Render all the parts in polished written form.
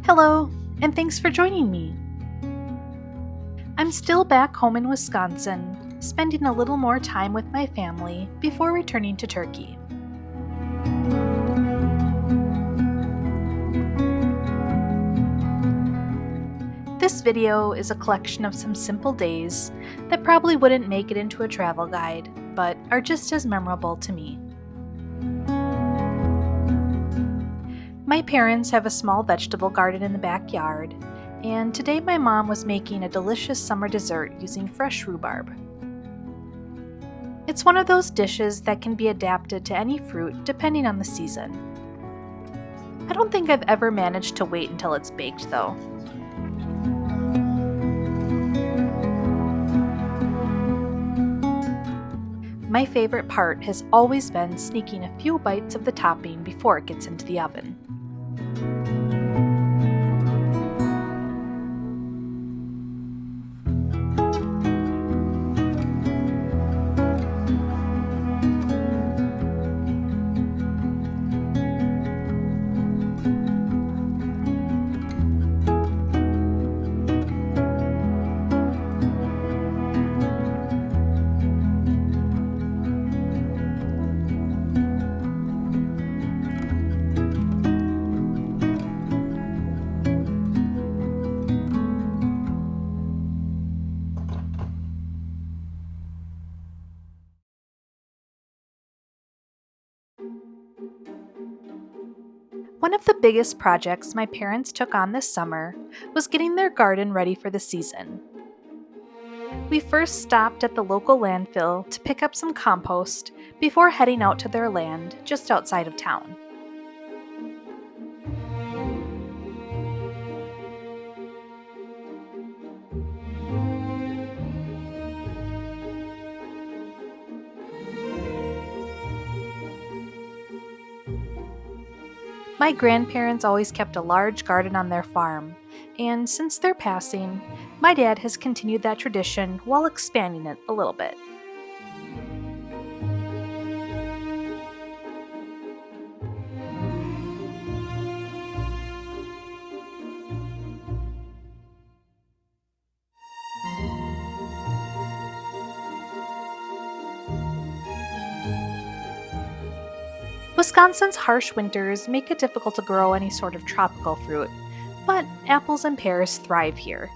Hello, and thanks for joining me. I'm still back home in Wisconsin, spending a little more time with my family before returning to Turkey. This video is a collection of some simple days that probably wouldn't make it into a travel guide, but are just as memorable to me. My parents have a small vegetable garden in the backyard, and today my mom was making a delicious summer dessert using fresh rhubarb. It's one of those dishes that can be adapted to any fruit depending on the season. I don't think I've ever managed to wait until it's baked though. My favorite part has always been sneaking a few bites of the topping before it gets into the oven. One of the biggest projects my parents took on this summer was getting their garden ready for the season. We first stopped at the local landfill to pick up some compost before heading out to their land just outside of town. My grandparents always kept a large garden on their farm, and since their passing, my dad has continued that tradition while expanding it a little bit. Wisconsin's harsh winters make it difficult to grow any sort of tropical fruit, but apples and pears thrive here.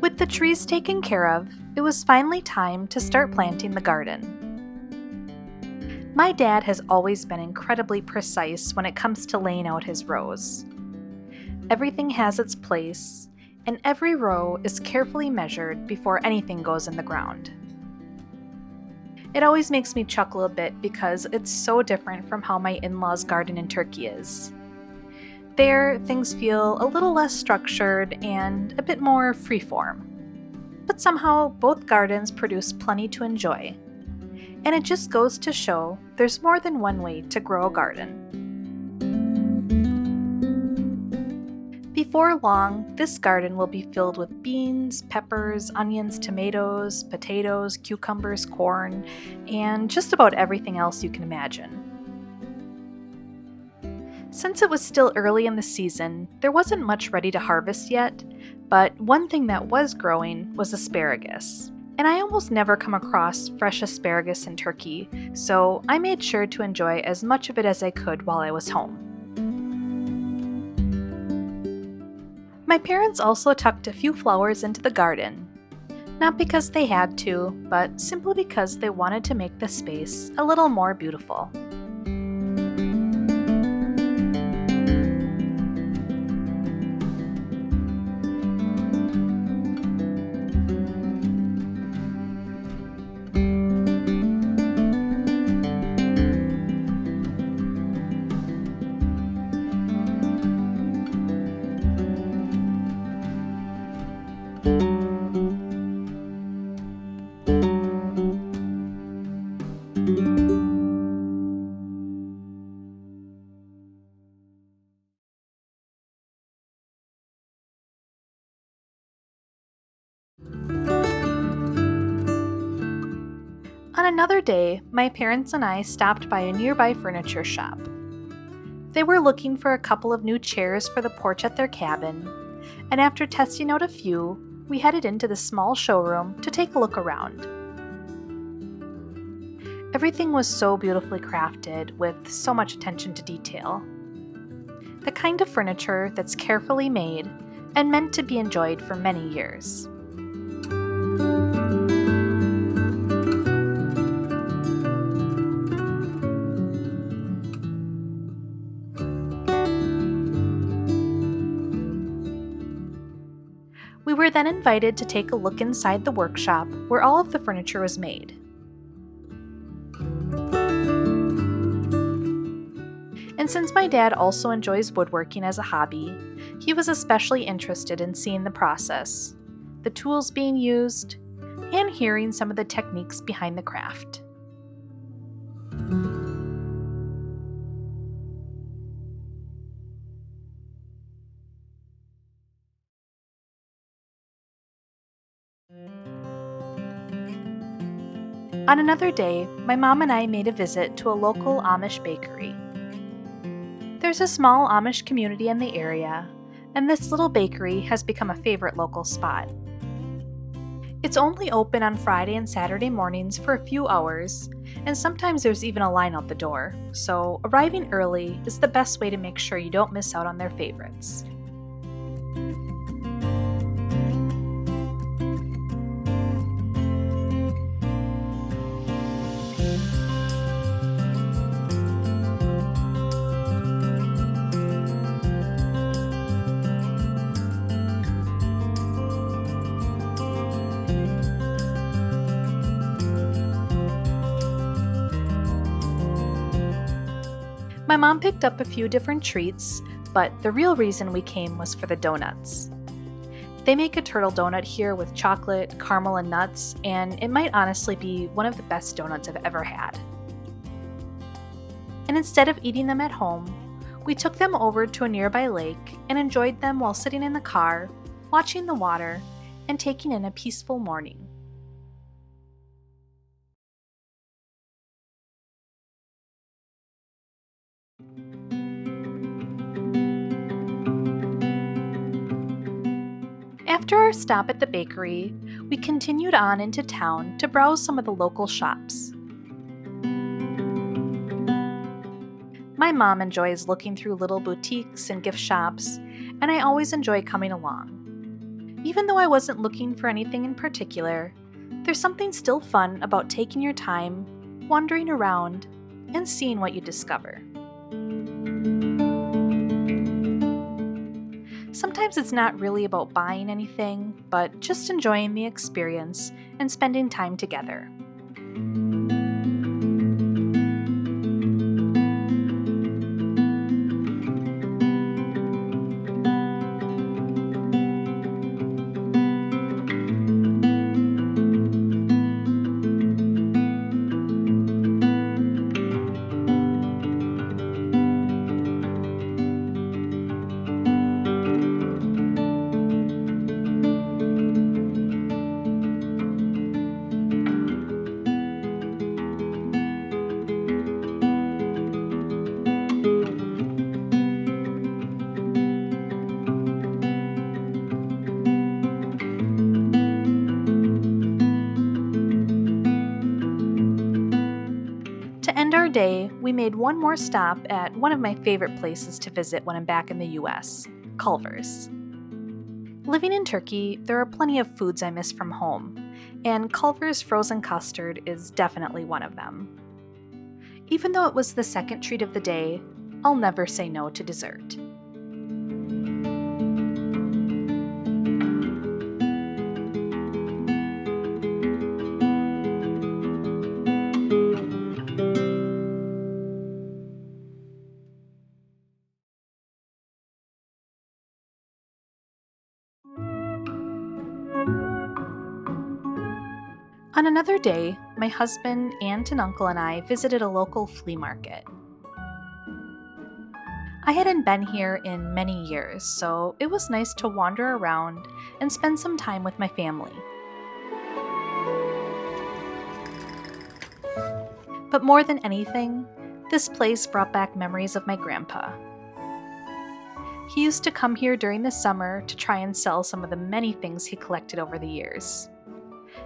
With the trees taken care of, it was finally time to start planting the garden. My dad has always been incredibly precise when it comes to laying out his rows. Everything has its place, and every row is carefully measured before anything goes in the ground. It always makes me chuckle a bit because it's so different from how my in-laws' garden in Turkey is. There, things feel a little less structured and a bit more freeform. But somehow, both gardens produce plenty to enjoy. And it just goes to show there's more than one way to grow a garden. Before long, this garden will be filled with beans, peppers, onions, tomatoes, potatoes, cucumbers, corn, and just about everything else you can imagine. Since it was still early in the season, there wasn't much ready to harvest yet, but one thing that was growing was asparagus. And I almost never come across fresh asparagus in Turkey, so I made sure to enjoy as much of it as I could while I was home. My parents also tucked a few flowers into the garden, not because they had to, but simply because they wanted to make the space a little more beautiful. On another day, my parents and I stopped by a nearby furniture shop. They were looking for a couple of new chairs for the porch at their cabin, and after testing out a few, we headed into the small showroom to take a look around. Everything was so beautifully crafted with so much attention to detail. The kind of furniture that's carefully made and meant to be enjoyed for many years. We were then invited to take a look inside the workshop where all of the furniture was made. And since my dad also enjoys woodworking as a hobby, he was especially interested in seeing the process, the tools being used, and hearing some of the techniques behind the craft. On another day, my mom and I made a visit to a local Amish bakery. There's a small Amish community in the area, and this little bakery has become a favorite local spot. It's only open on Friday and Saturday mornings for a few hours, and sometimes there's even a line out the door, so arriving early is the best way to make sure you don't miss out on their favorites. My mom picked up a few different treats, but the real reason we came was for the donuts. They make a turtle donut here with chocolate, caramel, and nuts, and it might honestly be one of the best donuts I've ever had. And instead of eating them at home, we took them over to a nearby lake and enjoyed them while sitting in the car, watching the water, and taking in a peaceful morning. After our stop at the bakery, we continued on into town to browse some of the local shops. My mom enjoys looking through little boutiques and gift shops, and I always enjoy coming along. Even though I wasn't looking for anything in particular, there's something still fun about taking your time, wandering around, and seeing what you discover. Sometimes it's not really about buying anything, but just enjoying the experience and spending time together. To end our day, we made one more stop at one of my favorite places to visit when I'm back in the US, Culver's. Living in Turkey, there are plenty of foods I miss from home, and Culver's frozen custard is definitely one of them. Even though it was the second treat of the day, I'll never say no to dessert. On another day, my husband, aunt, and uncle and I visited a local flea market. I hadn't been here in many years, so it was nice to wander around and spend some time with my family. But more than anything, this place brought back memories of my grandpa. He used to come here during the summer to try and sell some of the many things he collected over the years.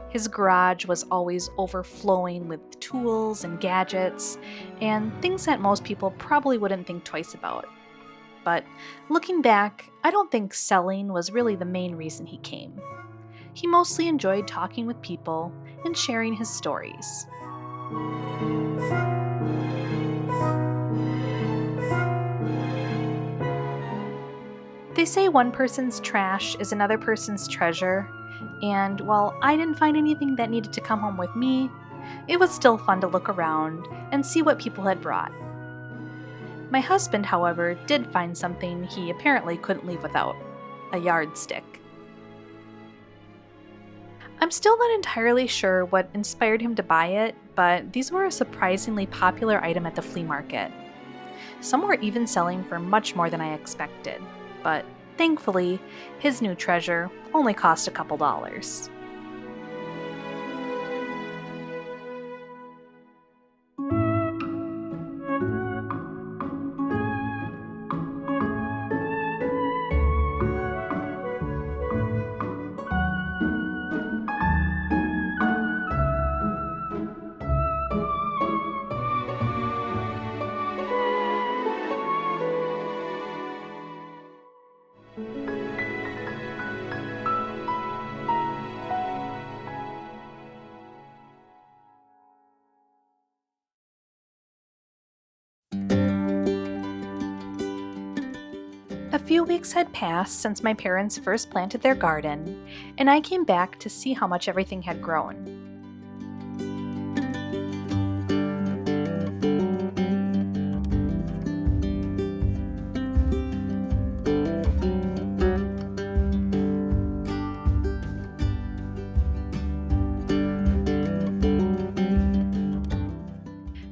His garage was always overflowing with tools and gadgets, and things that most people probably wouldn't think twice about. But looking back, I don't think selling was really the main reason he came. He mostly enjoyed talking with people and sharing his stories. They say one person's trash is another person's treasure, and while I didn't find anything that needed to come home with me, it was still fun to look around and see what people had brought. My husband, however, did find something he apparently couldn't leave without: a yardstick. I'm still not entirely sure what inspired him to buy it, but these were a surprisingly popular item at the flea market. Some were even selling for much more than I expected, but thankfully, his new treasure only cost a couple dollars. A few weeks had passed since my parents first planted their garden, and I came back to see how much everything had grown.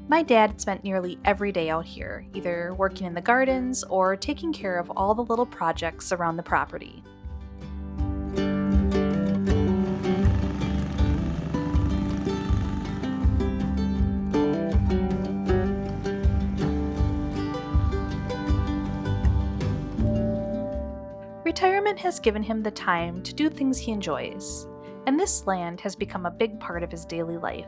My dad spent nearly every day out here, either working in the gardens or taking care of all the little projects around the property. Retirement has given him the time to do things he enjoys, and this land has become a big part of his daily life.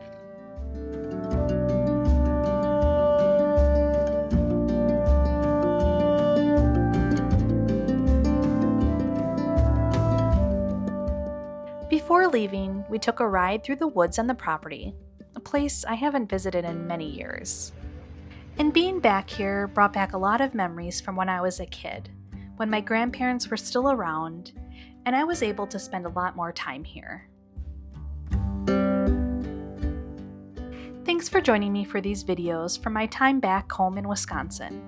Before leaving, we took a ride through the woods on the property, a place I haven't visited in many years. And being back here brought back a lot of memories from when I was a kid, when my grandparents were still around, and I was able to spend a lot more time here. Thanks for joining me for these videos from my time back home in Wisconsin.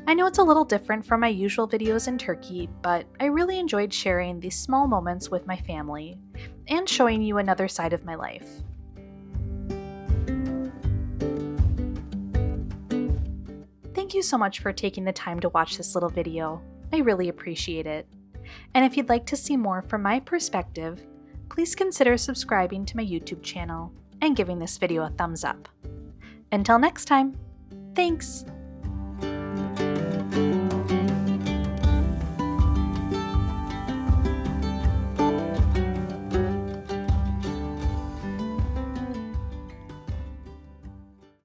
I know it's a little different from my usual videos in Turkey, but I really enjoyed sharing these small moments with my family and showing you another side of my life. Thank you so much for taking the time to watch this little video. I really appreciate it. And if you'd like to see more from my perspective, please consider subscribing to my YouTube channel and giving this video a thumbs up. Until next time, thanks!